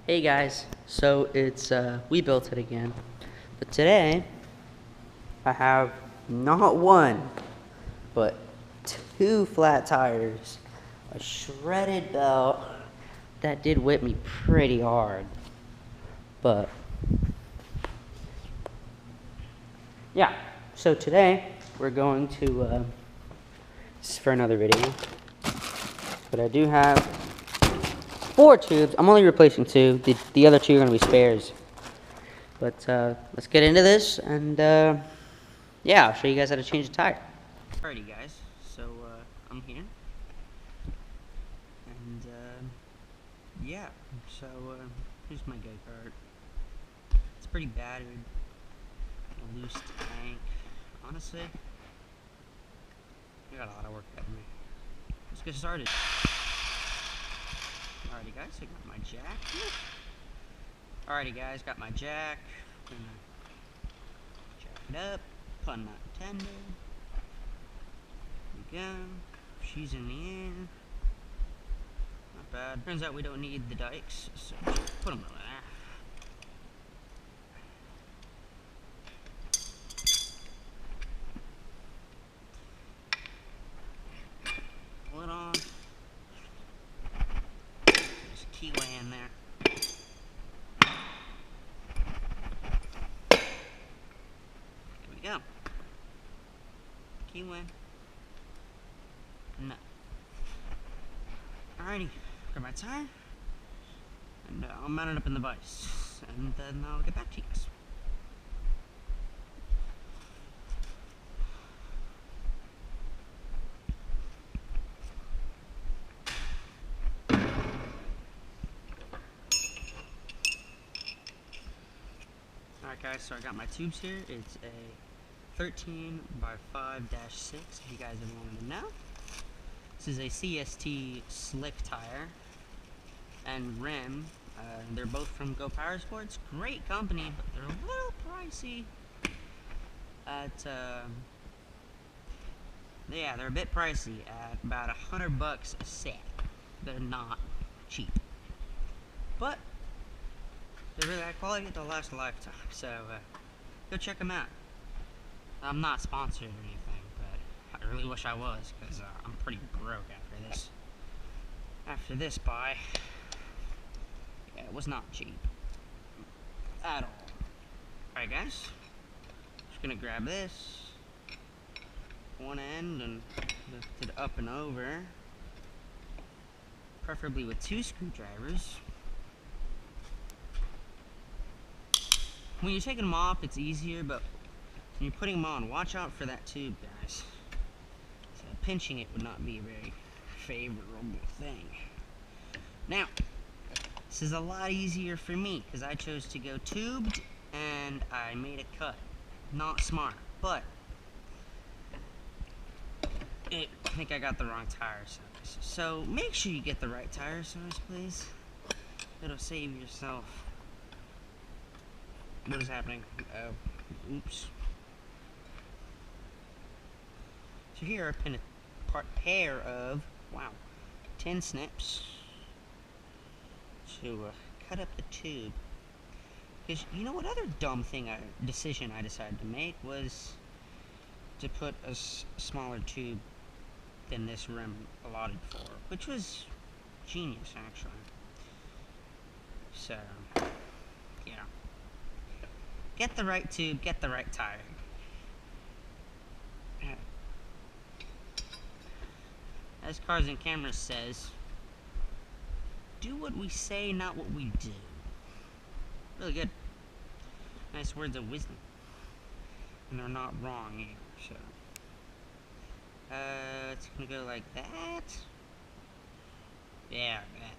Hey guys, so it's we built it again, but today I have not one but two flat tires, a shredded belt that did whip me pretty hard, but yeah. So today we're going to this is for another video, but I do have 4 tubes. I'm only replacing 2. The other 2 are gonna be spares. But let's get into this, and yeah, I'll show you guys how to change the tire. Alrighty guys, so I'm here, and yeah, so here's my go-kart. It's pretty battered, a loose tank. Honestly, I got a lot of work ahead of me. Let's get started. Alrighty guys, I got my jack here. Alrighty guys, got my jack. Gonna jack it up, pun not intended. There we go. She's in the air. Not bad. Turns out we don't need the dikes, so put them over there. Pull it on. There's a keyway in there. There we go. Keyway. No. Alrighty, grab my tire, and I'll mount it up in the vise, and then I'll get back to you guys. Alright guys, so I got my tubes here. It's a 13 by 5-6, if you guys ever wanted to know. This is a CST slick tire and rim. They're both from Go Power Sports. Great company, but they're a little pricey. Yeah, they're a bit pricey at about $100 a set. They're not cheap, but they're really high quality. They'll last a lifetime. So go check them out. I'm not sponsored or anything, but I really wish I was, because I'm pretty broke after this. After this buy, yeah, it was not cheap at all. Alright guys, just gonna grab this one end and lift it up and over, preferably with 2 screwdrivers. When you're taking them off, it's easier, but when you're putting them on, watch out for that tube, guys. So pinching it would not be a very favorable thing. Now, this is a lot easier for me, because I chose to go tubed, and I made a cut. Not smart, but I think I got the wrong tire size. So make sure you get the right tire size, please. It'll save yourself. What is happening? Oh, oops. So here I pin a pair of, wow, 10 snips to cut up the tube. Because you know what other dumb decision I decided to make was to put a smaller tube than this rim allotted for, which was genius actually. So yeah, get the right tube, get the right tire. As Cars and Cameras says, do what we say, not what we do. Really good. Nice words of wisdom. And they're not wrong either, so. It's gonna go like that. Yeah, that.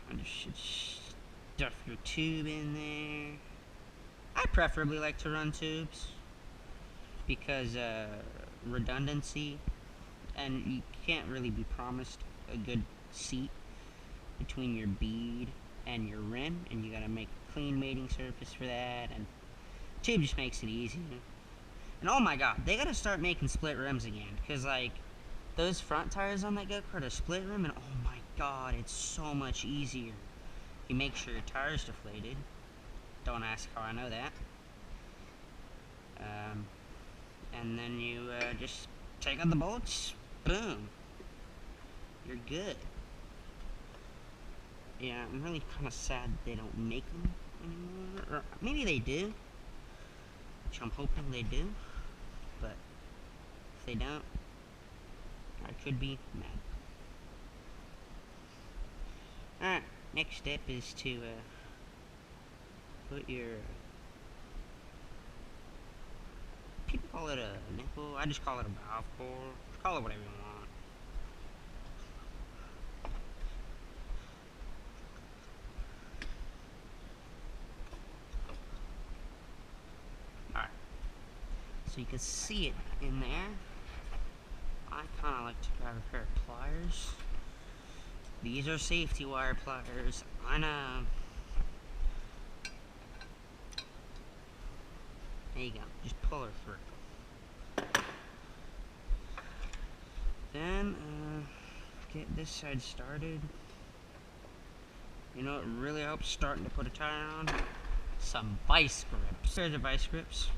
Kind of should stuff your tube in there. I preferably like to run tubes because redundancy, and you can't really be promised a good seat between your bead and your rim, and you gotta make a clean mating surface for that, and tube just makes it easy. And oh my god, they gotta start making split rims again, because like those front tires on that go-kart are split rim, and oh my god, it's so much easier. You make sure your tire's deflated. Don't ask how I know that. And then you just take out the bolts. Boom. You're good. Yeah, I'm really kind of sad they don't make them anymore. Or maybe they do, which I'm hoping they do. But if they don't, I could be mad. Alright, next step is to put your... people call it a nipple. I just call it a valve core. Call it whatever you want. Alright. So you can see it in there. I kind of like to grab a pair of pliers. These are safety wire pliers. I know. There you go. Just pull her through. Then, get this side started. You know what really helps starting to put a tire on? Some vice grips. Here's the vice grips.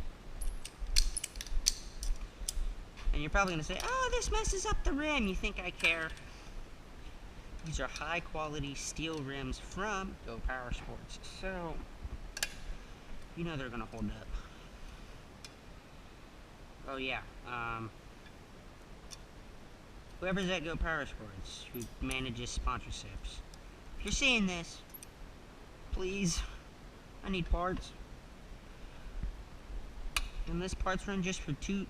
And you're probably going to say, oh, this messes up the rim. You think I care? These are high quality steel rims from Go Power Sports. So, you know they're going to hold up. Oh yeah, whoever's at Go Power Sports, who manages sponsorships, if you're seeing this, please, I need parts. And this parts run just for two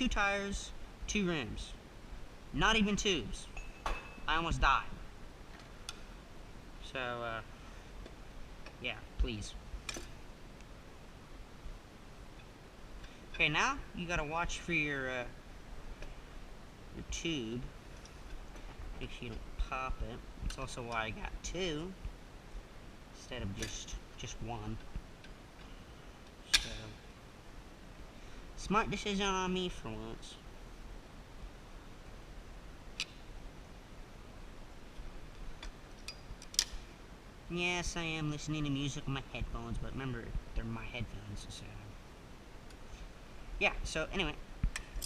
tires, 2 rims. Not even tubes. I almost died. So, yeah, please. Okay, now you gotta watch for your tube. Make sure you don't pop it. That's also why I got 2 instead of just 1. So, smart decision on me for once. Yes, I am listening to music on my headphones, but remember, they're my headphones, so... yeah, so anyway,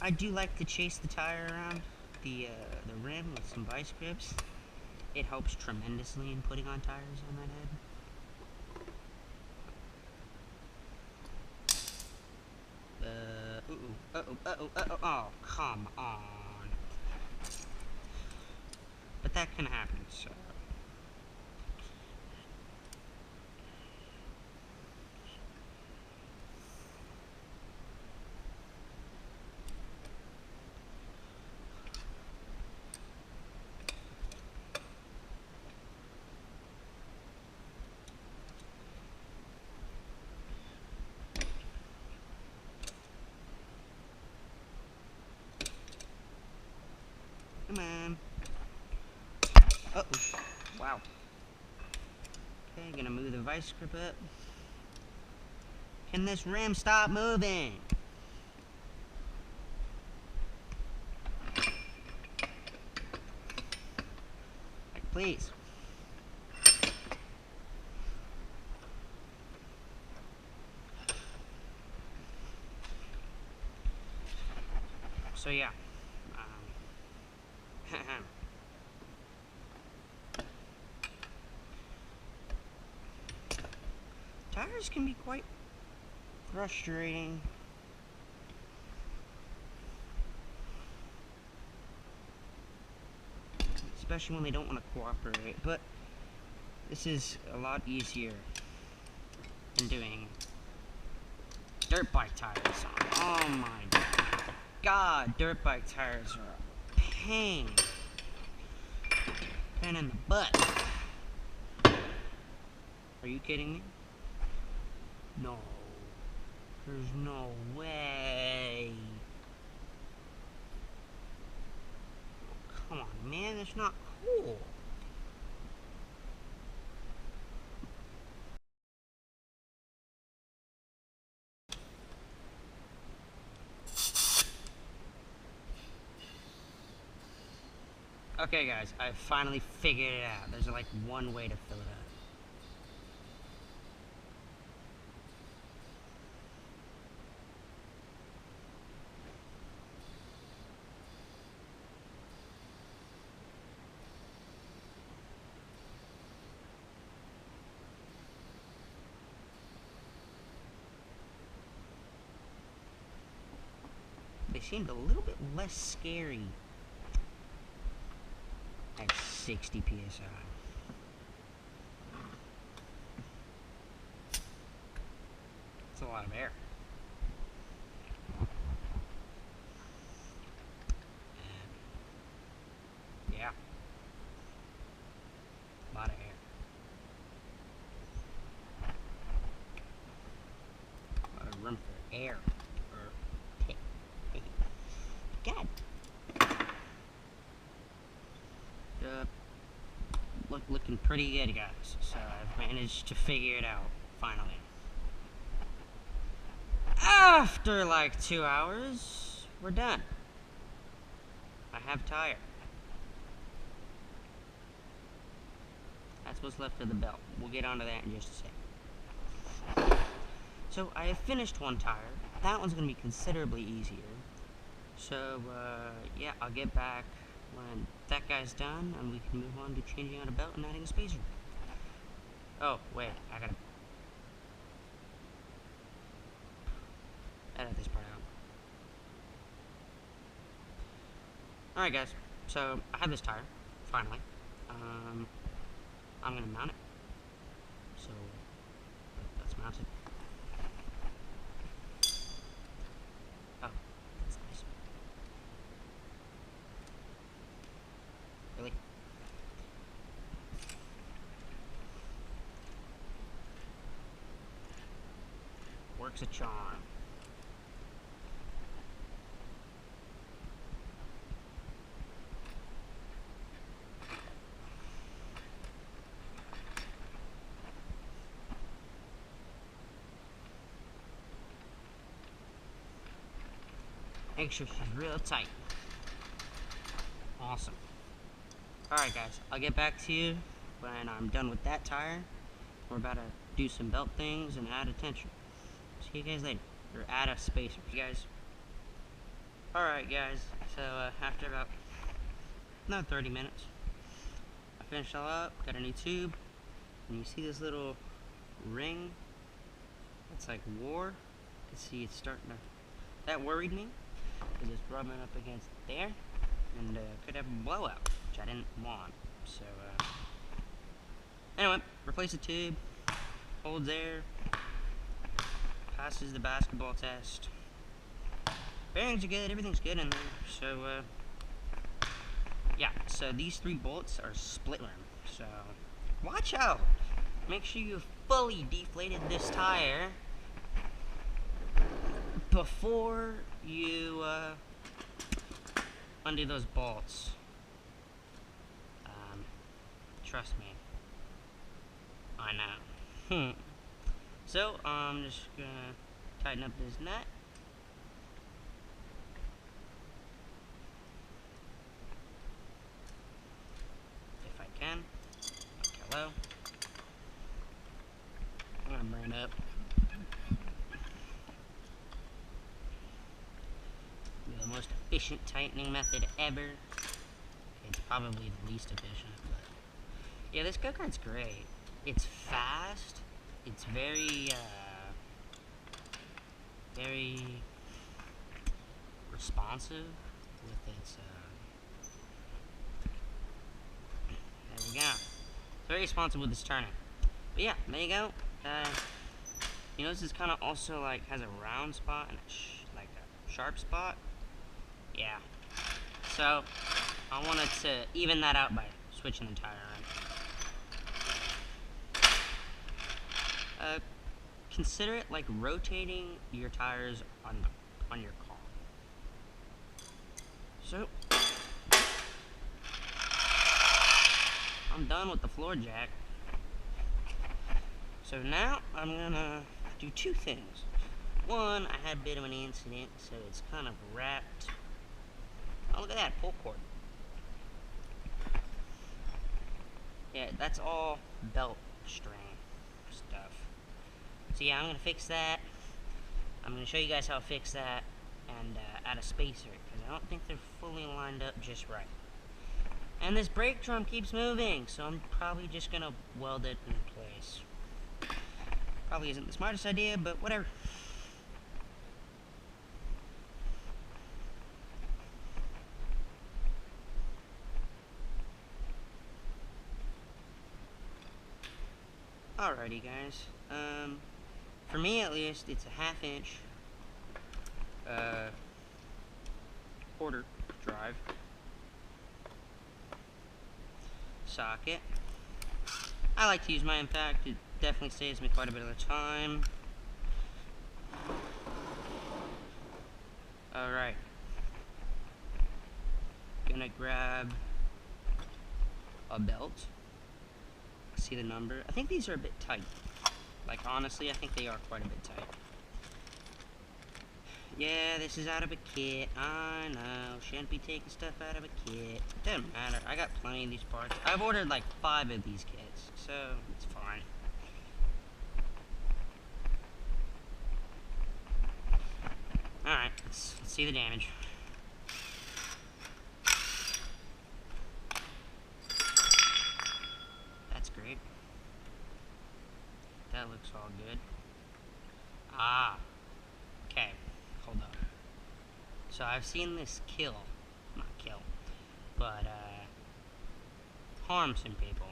I do like to chase the tire around the rim with some vice grips. It helps tremendously in putting on tires on that head. Oh, come on. But that can happen, so... come on. Uh-oh. Wow. Okay, gonna move the vice grip up. Can this rim stop moving? Like, please. So yeah. Tires can be quite frustrating. Especially when they don't want to cooperate, but this is a lot easier than doing dirt bike tires. Oh my god, dirt bike tires are a pain. Pain in the butt. Are you kidding me? No. There's no way. Come on, man, it's not cool. Okay guys, I finally figured it out. There's like one way to fill it up. They seemed a little bit less scary at 60 psi. It's a lot of air. And yeah, a lot of air. A lot of room for air. God. Looking pretty good, guys. So I've managed to figure it out, finally. After like 2 hours, we're done. I have tire. That's what's left of the belt. We'll get onto that in just a sec. So I have finished one tire. That one's going to be considerably easier. So, yeah, I'll get back when that guy's done, and we can move on to changing out a belt and adding a spacer. Oh, wait, I gotta edit this part out. Alright guys, so I have this tire, finally. I'm gonna mount it. So, let's mount it. Oh, that's nice. Really? Works a charm. Make sure she's real tight. Awesome. Alright guys, I'll get back to you when I'm done with that tire. We're about to do some belt things and add a tension. See you guys later. Or add a spacer. You guys. Alright guys, so after about another 30 minutes, I finished all up, got a new tube, and you see this little ring? It's like war. You can see it's starting to... That worried me, because it's rubbing up against there, and could have a blowout, which I didn't want. So, anyway, replace the tube, holds air, passes the basketball test. Bearings are good, everything's good in there. So, yeah, so these 3 bolts are split rim. So, watch out! Make sure you fully deflated this tire before you undo those bolts. Trust me. I know. So, I'm just gonna tighten up this nut. If I can. Okay, hello. I'm gonna bring it up. The most efficient tightening method ever. It's probably the least efficient, but yeah, this go-kart's great. It's fast. It's very responsive with its there we go. It's very responsive with its turning. But yeah, there you go. You know, this is kind of also like has a round spot and like a sharp spot. Yeah. So I wanted to even that out by switching the tire around. Consider it like rotating your tires on your car. So I'm done with the floor jack. So now I'm gonna do 2 things. One, I had a bit of an incident, so it's kind of wrapped. Oh, look at that pull cord. Yeah, that's all belt string stuff. So yeah, I'm gonna fix that. I'm gonna show you guys how to fix that and add a spacer, because I don't think they're fully lined up just right. And this brake drum keeps moving, so I'm probably just gonna weld it in place. Probably isn't the smartest idea, but whatever. Alrighty guys, for me at least, it's a 1/2 inch quarter drive socket. I like to use my impact, it definitely saves me quite a bit of time. Alright, gonna grab a belt. See the number. I think these are a bit tight. Like, honestly, I think they are quite a bit tight. Yeah, this is out of a kit. I know. Shouldn't be taking stuff out of a kit. Doesn't matter. I got plenty of these parts. I've ordered like 5 of these kits, so it's fine. Alright, let's see the damage. That's great. That looks all good. Ah. Okay. Hold up. So I've seen this not kill, but harm some people.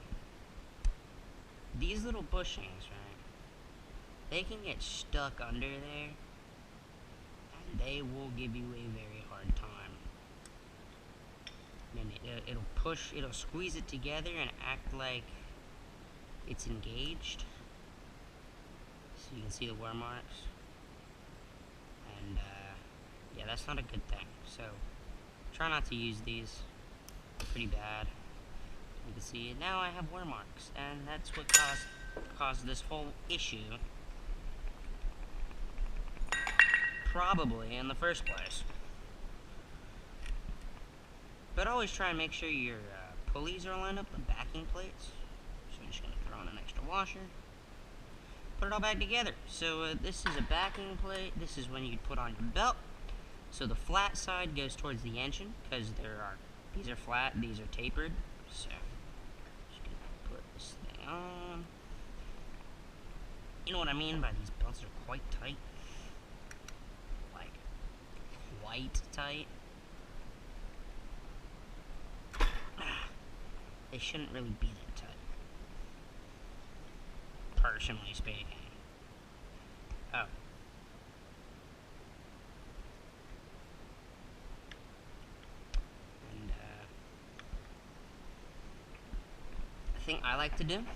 These little bushings, right? They can get stuck under there, and they will give you a very hard time. And it'll squeeze it together and act like it's engaged. So you can see the wear marks. And yeah, that's not a good thing. So try not to use these. They're pretty bad. You can see now I have wear marks, and that's what caused this whole issue. Probably in the first place. But always try and make sure your pulleys are lined up with backing plates. So I'm just going to throw in an extra washer. Put it all back together. So this is a backing plate. This is when you'd put on your belt. So the flat side goes towards the engine, because these are flat, these are tapered. So just going to put this thing on. You know what I mean by these belts are quite tight? Like, quite tight. They shouldn't really be that tight, personally speaking. Oh. And the thing I like to do,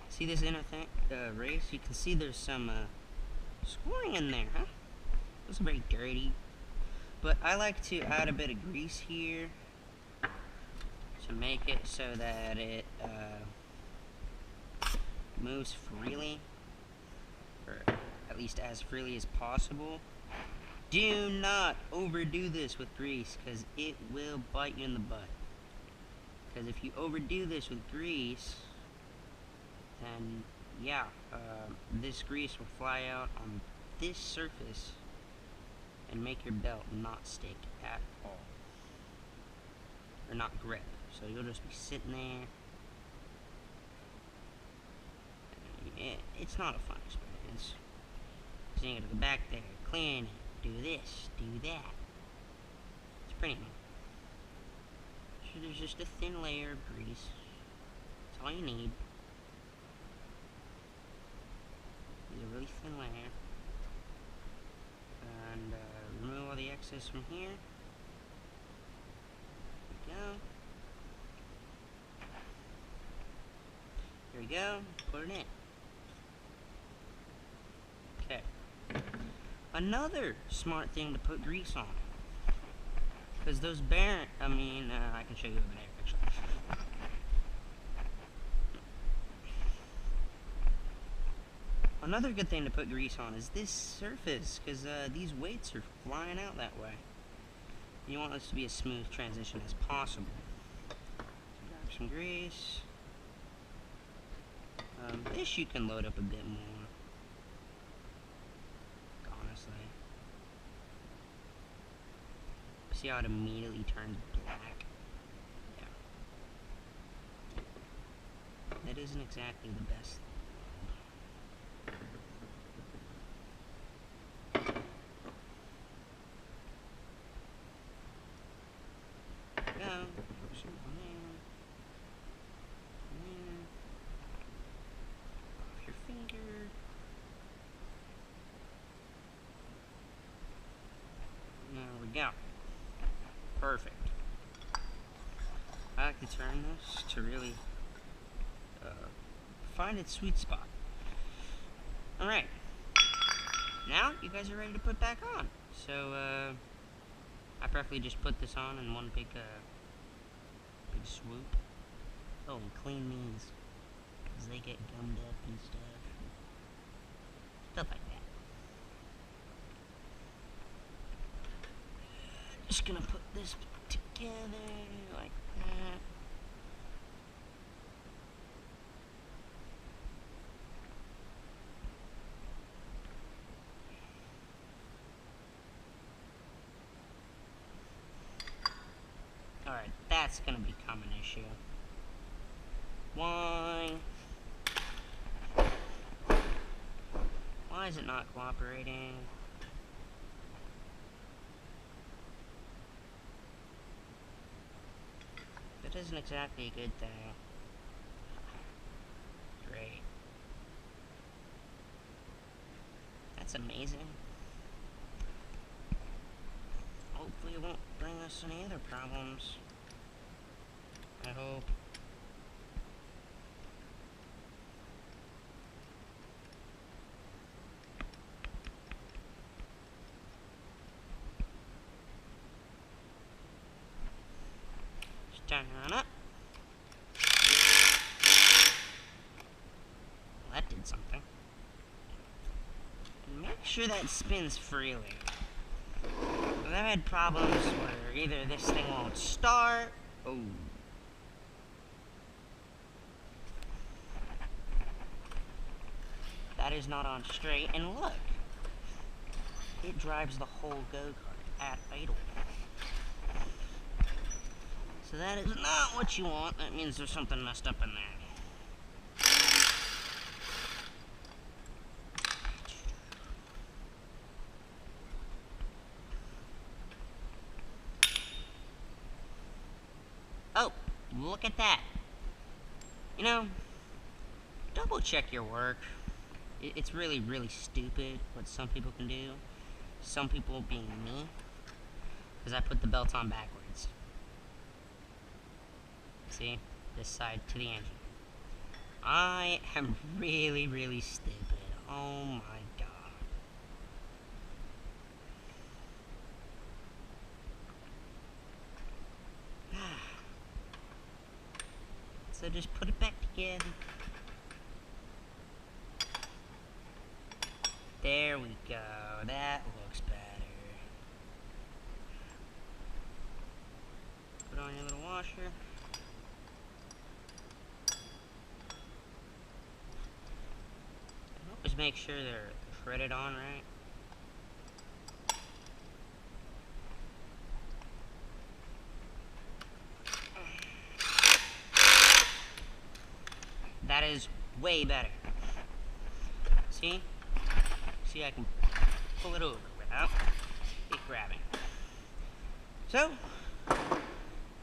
see this inner thing, race? You can see there's some scoring in there, huh? It's very dirty. But I like to add a bit of grease here to make it so that it moves freely, or at least as freely as possible. Do not overdo this with grease, because it will bite you in the butt. Because if you overdo this with grease, then yeah, this grease will fly out on this surface and make your belt not stick at all, or not grip. So you'll just be sitting there. It's not a fun experience. So you gotta go back there, clean it, do this, do that. It's pretty neat. So there's just a thin layer of grease. That's all you need. It's a really thin layer. And remove all the excess from here. There we go. There we go. Put it in. Okay. Another smart thing to put grease on, because those bearings, I can show you over there actually. Another good thing to put grease on is this surface, because these weights are flying out that way. You want this to be a smooth transition as possible. So grab some grease. wish you can load up a bit more. Honestly. See how it immediately turns black? Yeah. That isn't exactly the best. Go. Push it on there. There. Off your finger. There we go. Perfect. I like to turn this to really find its sweet spot. Alright. Now you guys are ready to put back on. So I preferably just put this on in one big swoop. Oh, and clean these, because they get gummed up and stuff. Stuff like that. Just gonna put this together like that. Alright, that's gonna become an issue. Why is it not cooperating? That isn't exactly a good thing. Great. That's amazing. Hopefully it won't bring us any other problems. I hope. Just turn it up. Well, that did something. And make sure that spins freely. I've had problems where either this thing won't start. Oh. That is not on straight. And look, it drives the whole go-kart at idle. So that is not what you want. That means there's something messed up in there. Oh, look at that. You know, double check your work. It's really, really stupid what some people can do. Some people being me. Because I put the belt on backwards. See? This side to the engine. I am really, really stupid. Oh my god. So just put it back together. There we go. That looks better. Put on your little washer. Just make sure they're threaded on right. That is way better. See? See, I can pull it over without it grabbing. So,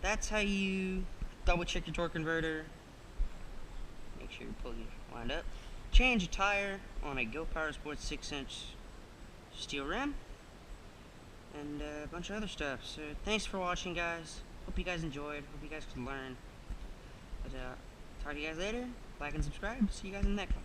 that's how you double check your torque converter. Make sure you pull your wind up. Change a tire on a Go Power Sports 6-inch steel rim. And a bunch of other stuff. So, thanks for watching, guys. Hope you guys enjoyed. Hope you guys could learn. But, talk to you guys later. Like and subscribe. See you guys in the next one.